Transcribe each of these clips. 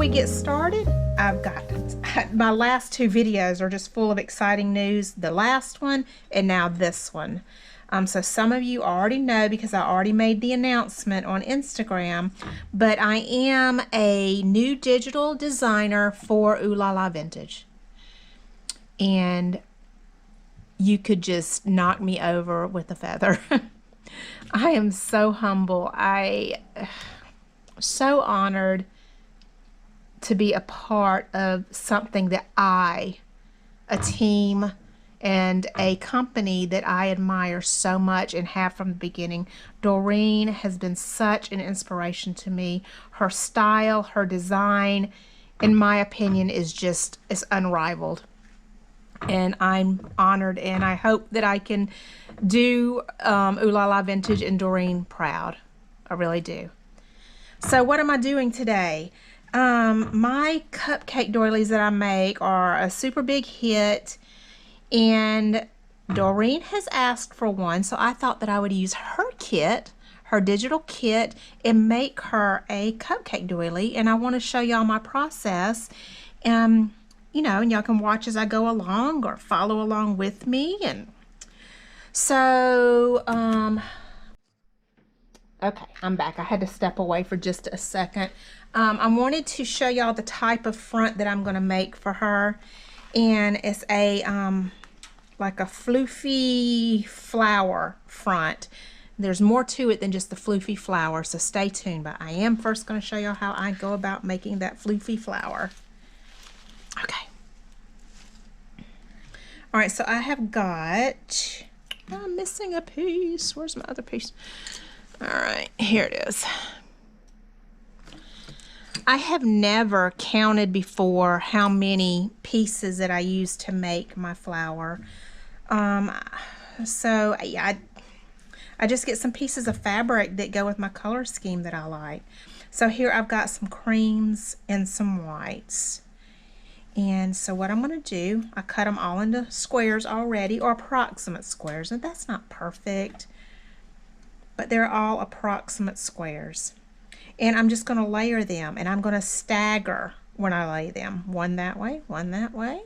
we get started, I've got my last two videos are just full of exciting news. The last one and now this one. So some of you already know because I already made the announcement on Instagram, but I am a new digital designer for Ooh La La Vintage. And you could just knock me over with a feather. I am so humble. So honored to be a part of something that a team and a company that I admire so much and have from the beginning. Doreen has been such an inspiration to me. Her style, her design, in my opinion, is unrivaled. And I'm honored, and I hope that I can do Ooh La La Vintage and Doreen proud. I really do. So what am I doing today? My cupcake doilies that I make are a super big hit, and Doreen has asked for one, so I thought that I would use her kit, her digital kit, and make her a cupcake doily. And I want to show y'all my process. You know, and y'all can watch as I go along or follow along with me. And so, okay, I'm back. I had to step away for just a second. I wanted to show y'all the type of front that I'm going to make for her. And it's a, like a floofy flower front. There's more to it than just the floofy flower, so stay tuned. But I am first going to show y'all how I go about making that floofy flower. Okay. All right, so I have got, I'm missing a piece. Where's my other piece? All right, here it is. I have never counted before how many pieces that I use to make my flower. So yeah, I just get some pieces of fabric that go with my color scheme that I like. So here I've got some creams and some whites. And so what I'm going to do, I cut them all into squares already, or approximate squares. And that's not perfect, but they're all approximate squares. And I'm just going to layer them, and I'm going to stagger when I lay them. One that way, one that way.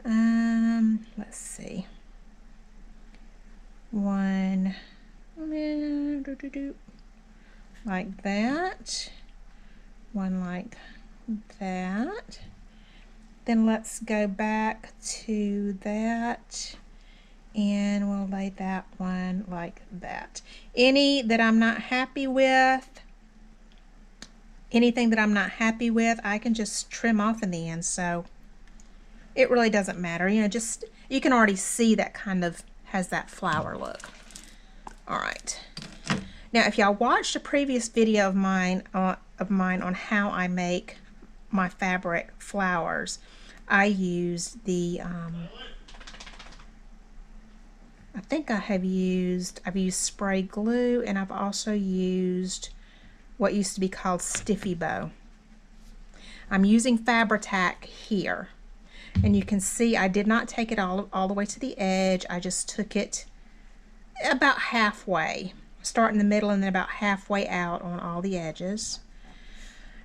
Let's see. One, like that. One like that. Then let's go back to that, and we'll lay that one like that. Any that I'm not happy with, anything that I'm not happy with, I can just trim off in the end, so it really doesn't matter. You know, just, you can already see that kind of has that flower look. All right. Now, if y'all watched a previous video of mine on how I make my fabric flowers, I use the, I think I've used spray glue, and I've also used what used to be called Stiffy Bow. I'm using Fabri-Tac here, and you can see I did not take it all the way to the edge. I just took it about halfway. Start in the middle and then about halfway out on all the edges.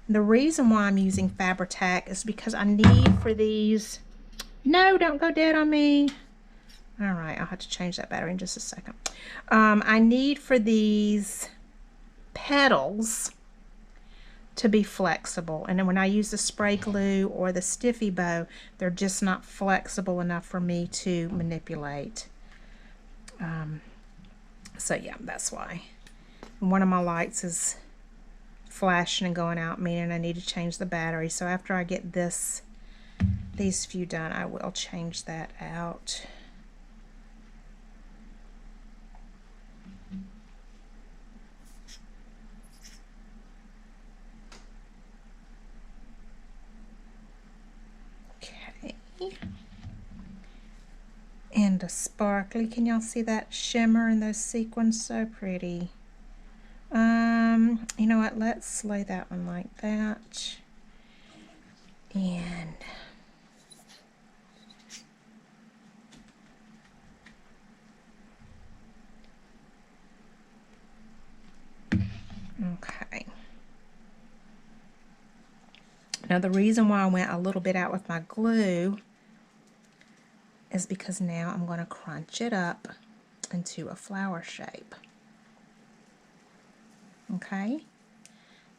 The reason why I'm using Fabri-Tac is because I need for these, no, don't go dead on me. All right, I'll have to change that battery in just a second. I need for these petals to be flexible, and then when I use the spray glue or the Stiffy Bow, they're just not flexible enough for me to manipulate. So yeah, that's why. One of my lights is flashing and going out, meaning I need to change the battery. So after I get these few done, I will change that out. Okay. And a sparkly, can y'all see that shimmer and those sequins? So pretty. You know what, let's lay that one like that. And okay. Now the reason why I went a little bit out with my glue is because now I'm going to crunch it up into a flower shape. Okay?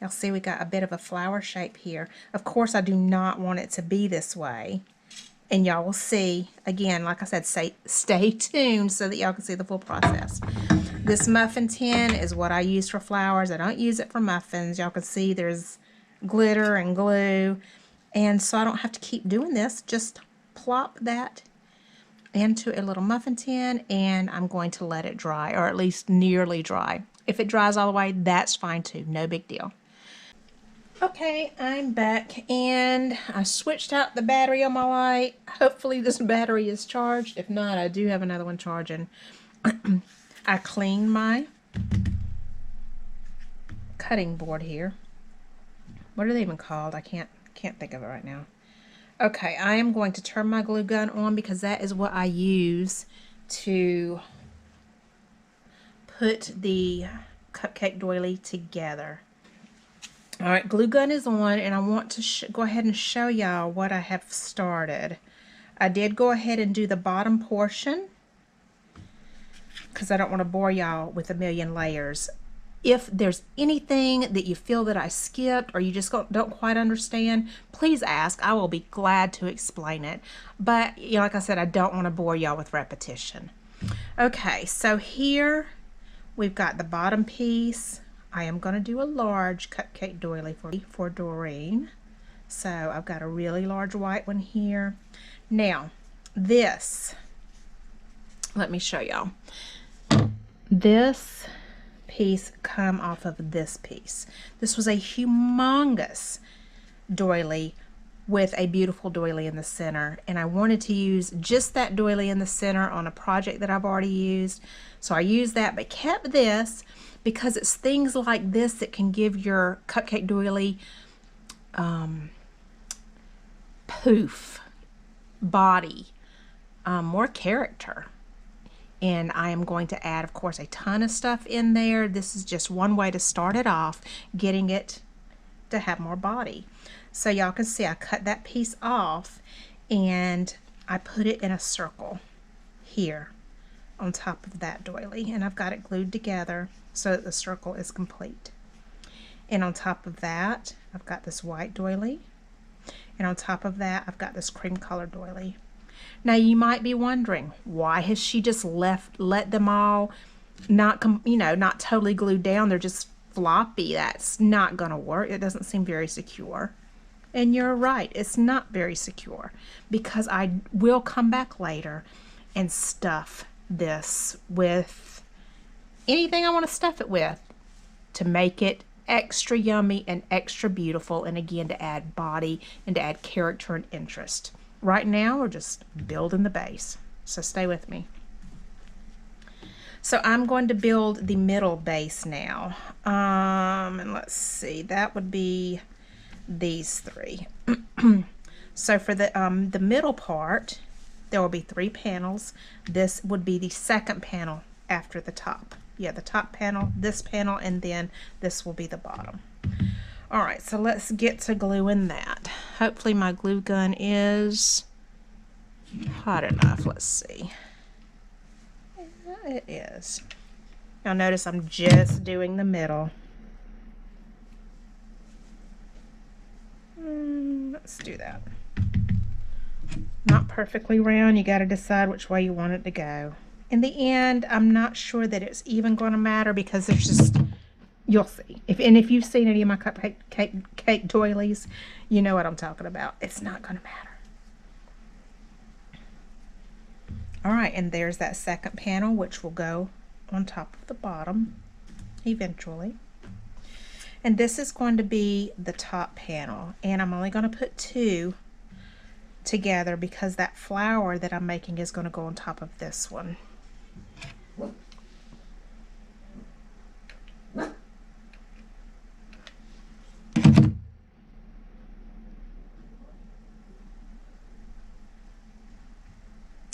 You'll see we got a bit of a flower shape here. Of course, I do not want it to be this way. And y'all will see, again, like I said, stay tuned so that y'all can see the full process. This muffin tin is what I use for flowers. I don't use it for muffins. Y'all can see there's glitter and glue. And so I don't have to keep doing this. Just plop that into a little muffin tin, and I'm going to let it dry, or at least nearly dry. If it dries all the way, that's fine too. No big deal. Okay, I'm back, and I switched out the battery on my light. Hopefully this battery is charged. If not, I do have another one charging. I cleaned my cutting board here. What are they even called? I can't think of it right now. Okay, I am going to turn my glue gun on because that is what I use to put the cupcake doily together. All right, glue gun is on, and I want to go ahead and show y'all what I have started. I did go ahead and do the bottom portion because I don't want to bore y'all with a million layers. If there's anything that you feel that I skipped or you just don't quite understand, please ask. I will be glad to explain it. But, you know, like I said, I don't want to bore y'all with repetition. Okay, so here we've got the bottom piece. I am going to do a large cupcake doily for Doreen. So I've got a really large white one here. Now, this, let me show y'all. This piece come off of this piece. This was a humongous doily with a beautiful doily in the center, and I wanted to use just that doily in the center on a project that I've already used. So I used that, but kept this because it's things like this that can give your cupcake doily poof, body, more character. And I am going to add, of course, a ton of stuff in there. This is just one way to start it off, getting it to have more body. So y'all can see I cut that piece off and I put it in a circle here on top of that doily, and I've got it glued together so that the circle is complete. And on top of that, I've got this white doily, and on top of that, I've got this cream color doily. Now you might be wondering, why has she just let them all not totally glued down? They're just floppy. That's not gonna work. It doesn't seem very secure. And you're right, it's not very secure, because I will come back later and stuff this with anything I want to stuff it with to make it extra yummy and extra beautiful, and again to add body and to add character and interest. Right now we're just building the base, so stay with me. So I'm going to build the middle base now, and let's see, that would be these three. So for the middle part, there will be 3 panels. This would be the second panel after the top. Yeah, the top panel, this panel, and then this will be the bottom. All right, so let's get to gluing that. Hopefully my glue gun is hot enough. Let's see. Yeah, it is. Now notice I'm just doing the middle. Let's do that. Not perfectly round. You got to decide which way you want it to go. In the end, I'm not sure that it's even going to matter, because there's just, you'll see. If you've seen any of my cupcake doilies, you know what I'm talking about. It's not going to matter. All right, and there's that second panel, which will go on top of the bottom eventually. And this is going to be the top panel, and I'm only going to put 2 together because that flower that I'm making is going to go on top of this one.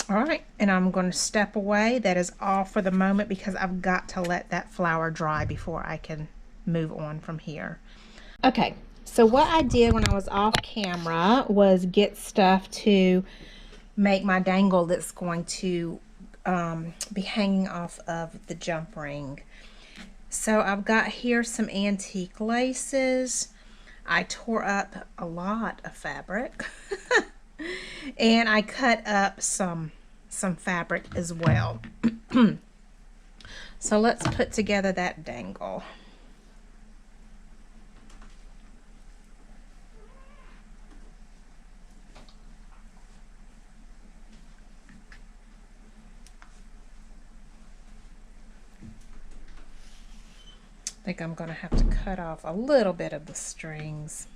All right, and I'm going to step away. That is all for the moment, because I've got to let that flower dry before I can move on from here. Okay, So what I did when I was off camera was get stuff to make my dangle that's going to be hanging off of the jump ring. So I've got here some antique laces. I tore up a lot of fabric and I cut up some fabric as well. So let's put together that dangle. I think I'm going to have to cut off a little bit of the strings.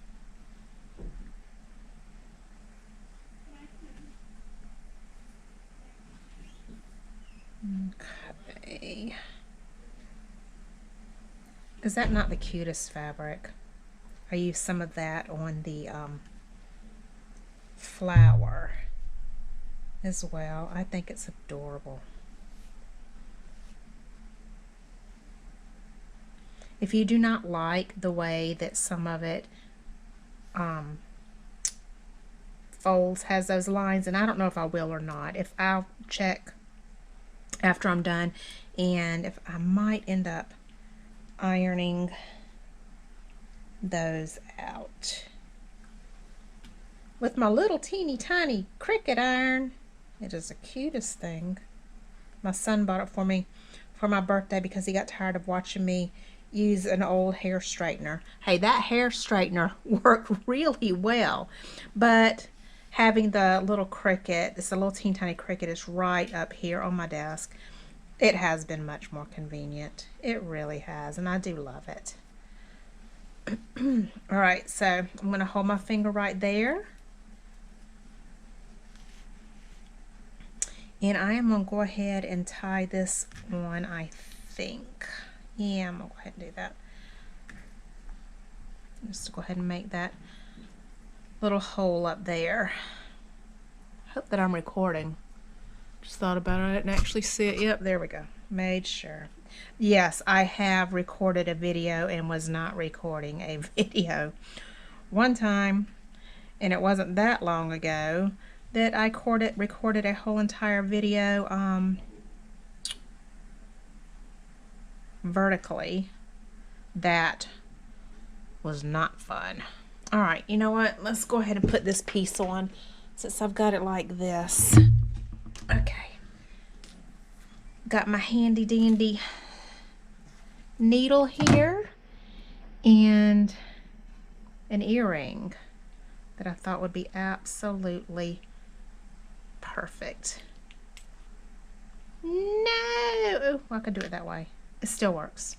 Okay. Is that not the cutest fabric? I used some of that on the flower as well. I think it's adorable. If you do not like the way that some of it folds, has those lines, and I don't know if I will or not. If I'll check after I'm done, and if I might end up ironing those out with my little teeny tiny Cricut iron. It is the cutest thing. My son bought it for me for my birthday because he got tired of watching me use an old hair straightener. Hey, that hair straightener worked really well, but having the little Cricut, it's a little teeny tiny Cricut, is right up here on my desk. It has been much more convenient. It really has, and I do love it. All right, so I'm going to hold my finger right there. And I am going to go ahead and tie this on, I think. Yeah, I'm going to go ahead and do that. Just go ahead and make that little hole up there. Hope that I'm recording. Just thought about it. I didn't actually see it. Yep, there we go. Made sure. Yes, I have recorded a video and was not recording a video one time, and it wasn't that long ago that I recorded a whole entire video vertically. That was not fun. All right, you know what? Let's go ahead and put this piece on since I've got it like this. Okay. Got my handy dandy needle here and an earring that I thought would be absolutely perfect. No! Well, I could do it that way. It still works.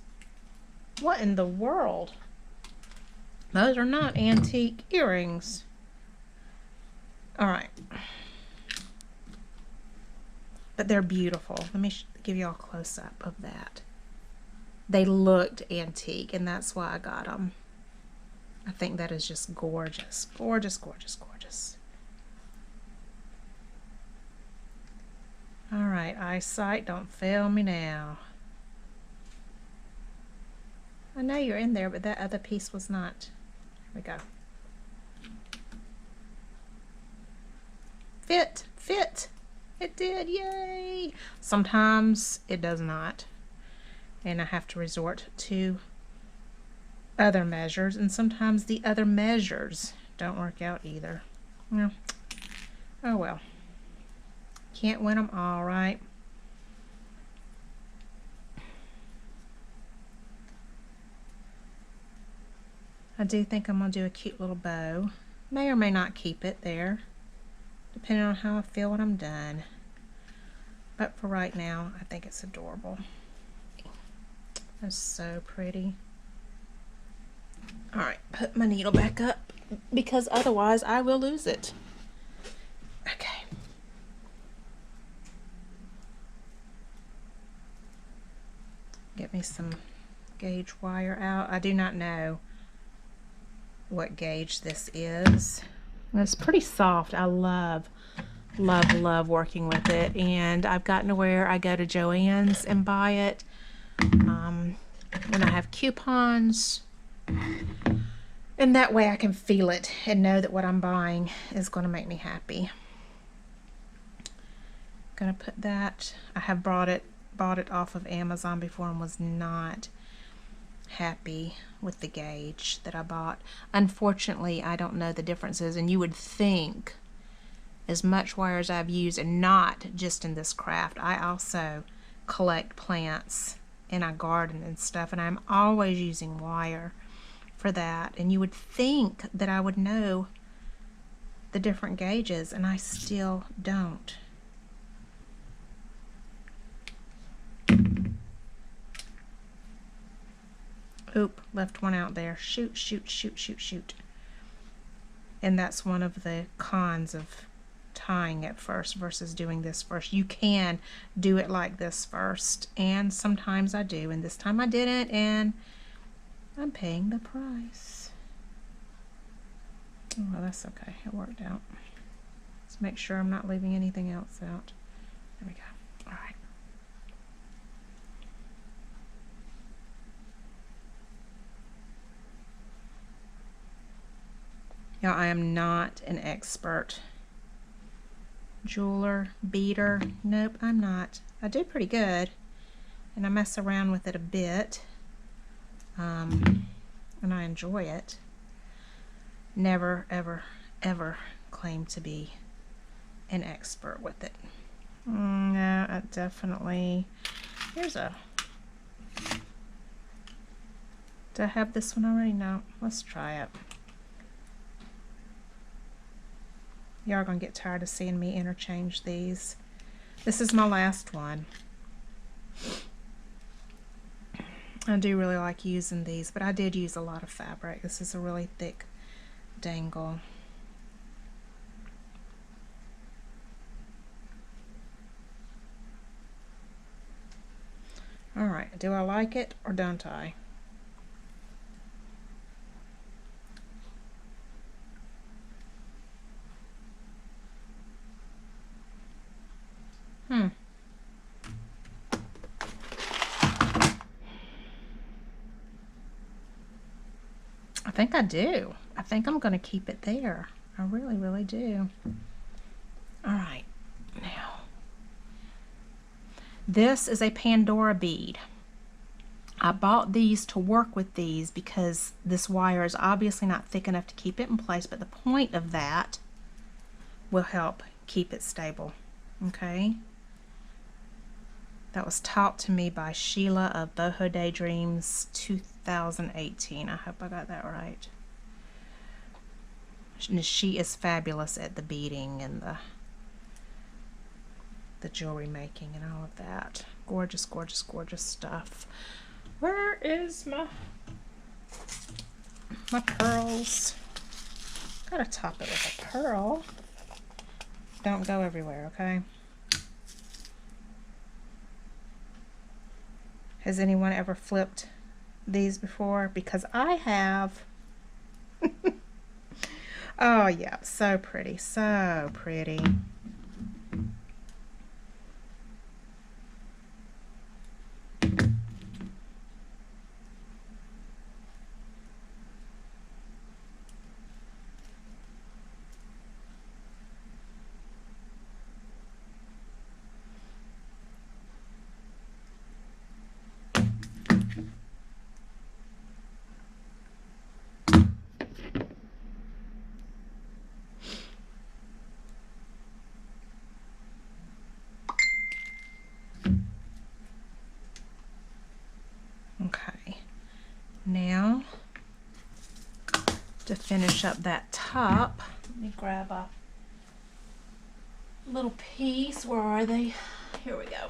What in the world? Those are not antique earrings. All right. But they're beautiful. Let me give you all a close-up of that. They looked antique, and that's why I got them. I think that is just gorgeous. Gorgeous, gorgeous, gorgeous. All right, eyesight, don't fail me now. I know you're in there, but that other piece was not. There we go. Fit, fit. It did, yay! Sometimes it does not, and I have to resort to other measures, and sometimes the other measures don't work out either. No. Oh well. Can't win them all, right? I do think I'm going to do a cute little bow. May or may not keep it there, depending on how I feel when I'm done. But for right now, I think it's adorable. That's so pretty. All right, put my needle back up because otherwise I will lose it. Okay. Get me some gauge wire out. I do not know what gauge this is. It's pretty soft. I love working with it, and I've gotten to where I go to Joann's and buy it when I have coupons, And that way I can feel it and know that what I'm buying is going to make me happy. Gonna put that. I have bought it off of Amazon before and was not happy with the gauge that I bought. Unfortunately, I don't know the differences, and you would think, as much wire as I've used, and not just in this craft, I also collect plants and I garden and stuff, and I'm always using wire for that, and you would think that I would know the different gauges, and I still don't. Oop, left one out there. Shoot, shoot, shoot, shoot, shoot. And that's one of the cons of tying it first versus doing this first. You can do it like this first, and sometimes I do, and this time I didn't, and I'm paying the price. Oh, well, that's okay. It worked out. Let's make sure I'm not leaving anything else out. There we go. All right. Now, I am not an expert jeweler, beader. Nope, I'm not. I do pretty good, and I mess around with it a bit, and I enjoy it. Never, ever, ever claim to be an expert with it. No, I definitely. Here's a. Do I have this one already? No. Let's try it. Y'all are gonna get tired of seeing me interchange these. This is my last one. I do really like using these, but I did use a lot of fabric. This is a really thick dangle. All right, do I like it or don't I? I think I do. I think I'm going to keep it there. I really, really do. All right, now this is a Pandora bead. I bought these to work with these because this wire is obviously not thick enough to keep it in place, but the point of that will help keep it stable. Okay? That was taught to me by Sheila of Boho Daydreams 2018. I hope I got that right. She is fabulous at the beading and the jewelry making and all of that. Gorgeous, gorgeous, gorgeous stuff. Where is my pearls? Gotta top it with a pearl. Don't go everywhere, okay? Has anyone ever flipped these before? Because I have. Oh yeah, so pretty, so pretty. Okay, now to finish up that top, let me grab a little piece. Where are they? Here we go.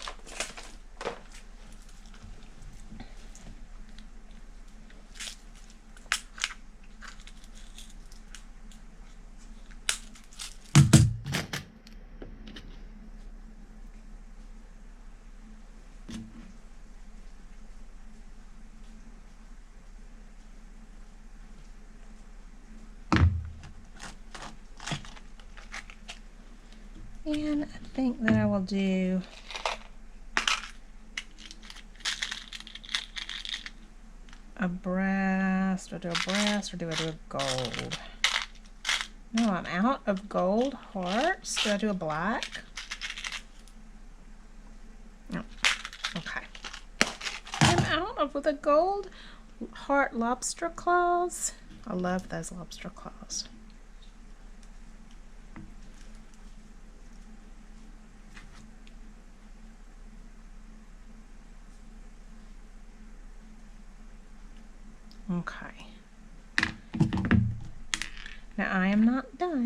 And I think that I will do a brass. Do I do a brass or do I do a gold? No, I'm out of gold hearts. Do I do a black? No. Okay. I'm out of the gold heart lobster claws. I love those lobster claws. Okay. Now I am not done.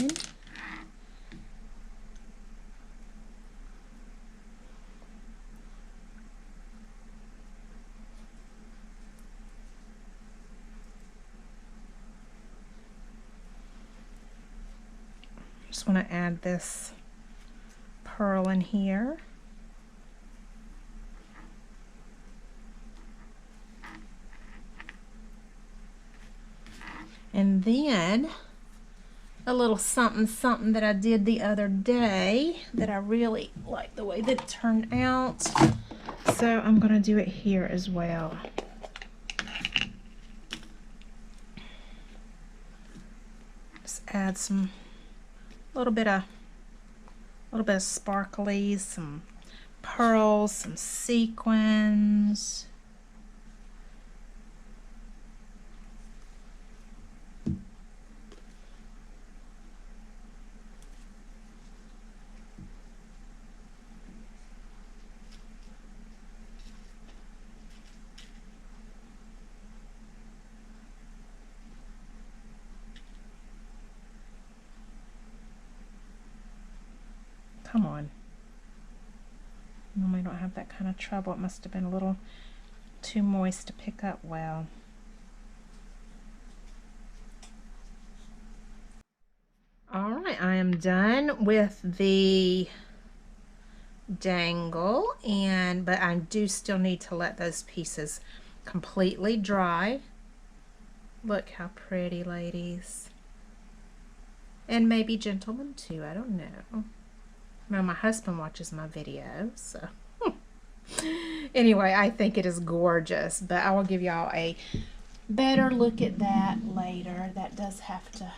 Just want to add this pearl in here. And then a little something something that I did the other day that I really like the way that it turned out. So I'm going to do it here as well. Just add some little bit of sparklies, some pearls, some sequins. Come on. Normally don't have that kind of trouble. It must have been a little too moist to pick up well. All right, I am done with the dangle, but I do still need to let those pieces completely dry. Look how pretty, ladies. And maybe gentlemen too, I don't know. Well, my husband watches my videos, so. Anyway, I think it is gorgeous, but I will give y'all a better look at that later. That does have to,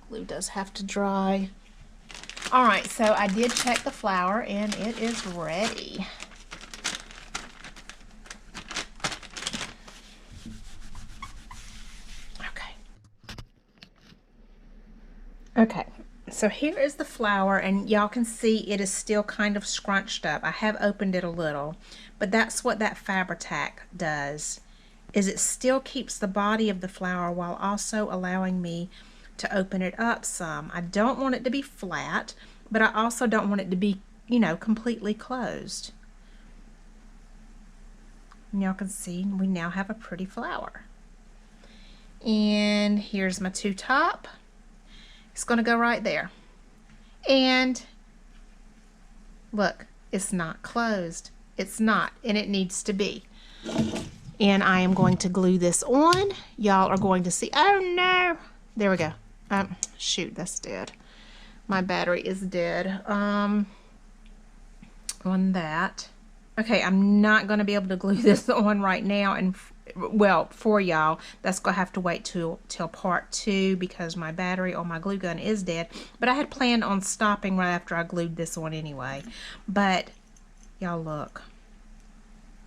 glue does have to dry. All right, so I did check the flour and it is ready. Okay, so here is the flour, and y'all can see it is still kind of scrunched up. I have opened it a little, but that's what that Fabri-Tac does, is it still keeps the body of the flour while also allowing me to open it up some. I don't want it to be flat, but I also don't want it to be, you know, completely closed. And y'all can see we now have a pretty flower. And here's my two top. It's going to go right there. And look, it's not closed. It's not, and it needs to be. And I am going to glue this on. Y'all are going to see. Oh no. There we go. Shoot, that's dead. My battery is dead. On that. Okay, I'm not going to be able to glue this on right now, and well, for y'all, that's going to have to wait till part 2 because my battery on my glue gun is dead. But I had planned on stopping right after I glued this on anyway. But y'all look,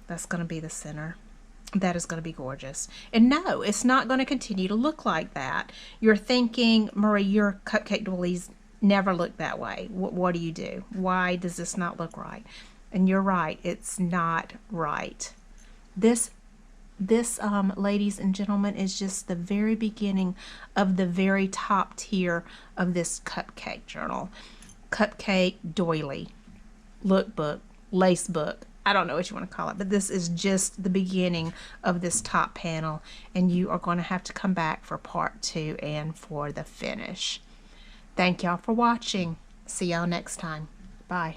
that's going to be the center. That is going to be gorgeous. And no, it's not going to continue to look like that. You're thinking, Marie, your cupcake doilies never look that way. What do you do? Why does this not look right? And you're right, it's not right. This, ladies and gentlemen, is just the very beginning of the very top tier of this cupcake journal. Cupcake doily, lookbook, lace book. I don't know what you want to call it, but this is just the beginning of this top panel, and you are going to have to come back for part 2 and for the finish. Thank y'all for watching. See y'all next time. Bye.